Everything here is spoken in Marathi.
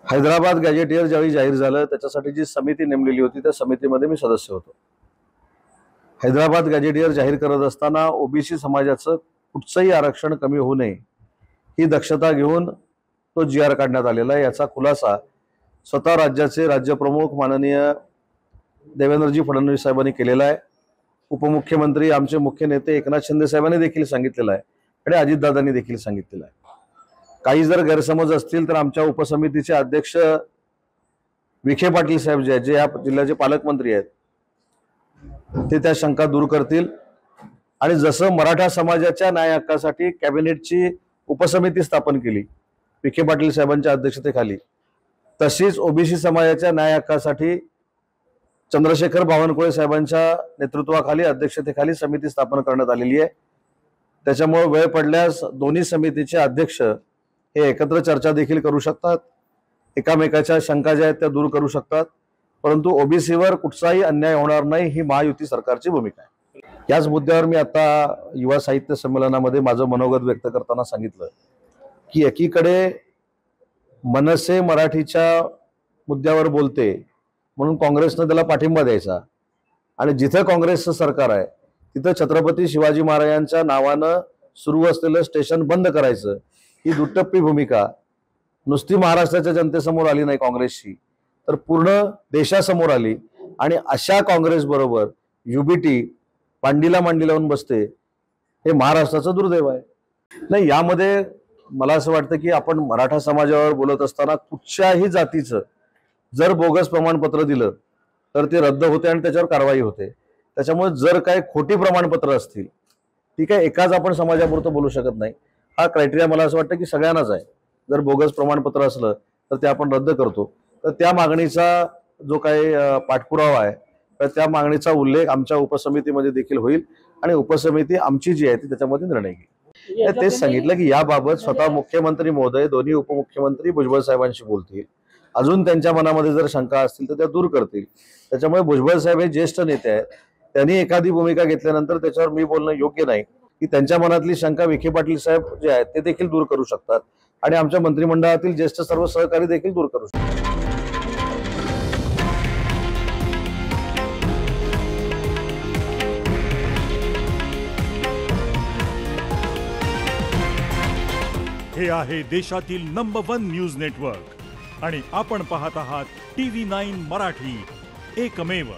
हैदराबाद गॅजेटियर ज्यावेळी जाहीर झालं त्याच्यासाठी जी समिती नेमलेली होती त्या समितीमध्ये मी सदस्य होतो। हैदराबाद गॅजेटियर जाहीर करत असताना ओबीसी समाजाचं कुठचंही आरक्षण कमी होऊ नये ही दक्षता घेऊन तो जी.आर. काढण्यात आलेला आहे। याचा खुलासा स्वतः राज्याचे राज्यप्रमुख माननीय देवेंद्रजी फडणवीस साहेबांनी केलेला आहे। उपमुख्यमंत्री आमचे मुख्य नेते एकनाथ शिंदे साहेबांनी देखील सांगितलेलं आहे आणि अजितदादांनी देखील सांगितलेलं आहे। काही जर गैरसमज असतील तर आमच्या उपसमितीचे अध्यक्ष विखे पाटील साहेब जे आहेत, जे या जिल्ह्याचे पालकमंत्री आहेत, ते त्या शंका दूर करतील आणि जसं मराठा समाजाच्या न्याय हक्कासाठी कॅबिनेटची उपसमिती स्थापन केली विखे पाटील साहेबांच्या अध्यक्षतेखाली, तशीच ओबीसी समाजाच्या न्याय हक्कासाठी चंद्रशेखर बावनकुळे साहेबांच्या नेतृत्वाखाली अध्यक्षतेखाली समिती स्थापन करण्यात आलेली आहे। त्याच्यामुळे वेळ पडल्यास दोन्ही समितीचे अध्यक्ष हे एकत्र चर्चा देखील करू शकतात, एकामेकाच्या शंका ज्या आहेत त्या दूर करू शकतात, परंतु ओबीसीवर कुठचाही अन्याय होणार नाही ही महायुती सरकारची भूमिका आहे। याच मुद्द्यावर मी आता युवा साहित्य संमेलनामध्ये माझं मनोगत व्यक्त करताना सांगितलं की एकीकडे मनसे मराठीच्या मुद्द्यावर बोलते म्हणून काँग्रेसनं त्याला पाठिंबा द्यायचा आणि जिथं काँग्रेसचं सरकार आहे तिथं छत्रपती शिवाजी महाराजांच्या नावानं सुरू असलेलं स्टेशन बंद करायचं ही दुटप्पी भूमिका नुसती महाराष्ट्राच्या जनतेसमोर आली नाही काँग्रेसची, तर पूर्ण देशासमोर आली आणि अशा काँग्रेस बरोबर युबीटी पांडीला मांडी लावून बसते हे महाराष्ट्राचं दुर्दैव आहे। नाही, यामध्ये मला असं वाटतं की आपण मराठा समाजावर बोलत असताना कुठच्याही जातीचं जर बोगस प्रमाणपत्र दिलं तर ते रद्द होते आणि त्याच्यावर कारवाई होते। त्याच्यामुळे जर काही खोटी प्रमाणपत्र असतील ती काय एकाच आपण समाजापुरतं बोलू शकत नाही। हा क्रायटेरिया मला असं वाटतं की सगळ्यांनाच आहे। जर बोगस प्रमाणपत्र असलं तर ते आपण रद्द करतो, तर त्या मागणीचा जो काही पाठपुरावा आहे तर त्या मागणीचा उल्लेख आमच्या उपसमितीमध्ये देखील होईल आणि उपसमिती आमची जी आहे ती त्याच्यामध्ये निर्णय घेईल। तेच सांगितलं की याबाबत स्वतः मुख्यमंत्री महोदय दोन्ही उपमुख्यमंत्री भुजबळ साहेबांशी बोलतील, अजून त्यांच्या मनामध्ये जर शंका असतील तर त्या दूर करतील। त्याच्यामुळे भुजबळ साहेब हे ज्येष्ठ नेते आहेत, त्यांनी एखादी भूमिका घेतल्यानंतर त्याच्यावर मी बोलणं योग्य नाही की त्यांच्या मनातली शंका विखे पाटील साहेब जे आहेत ते देखील दूर करू शकतात आणि आमच्या मंत्रिमंडळातील ज्येष्ठ सर्व सहकारी देखील दूर करू शकतात। हे आहे देशातील नंबर 1 न्यूज नेटवर्क आणि आपण पाहत आहात TV9 मराठी, एकमेव।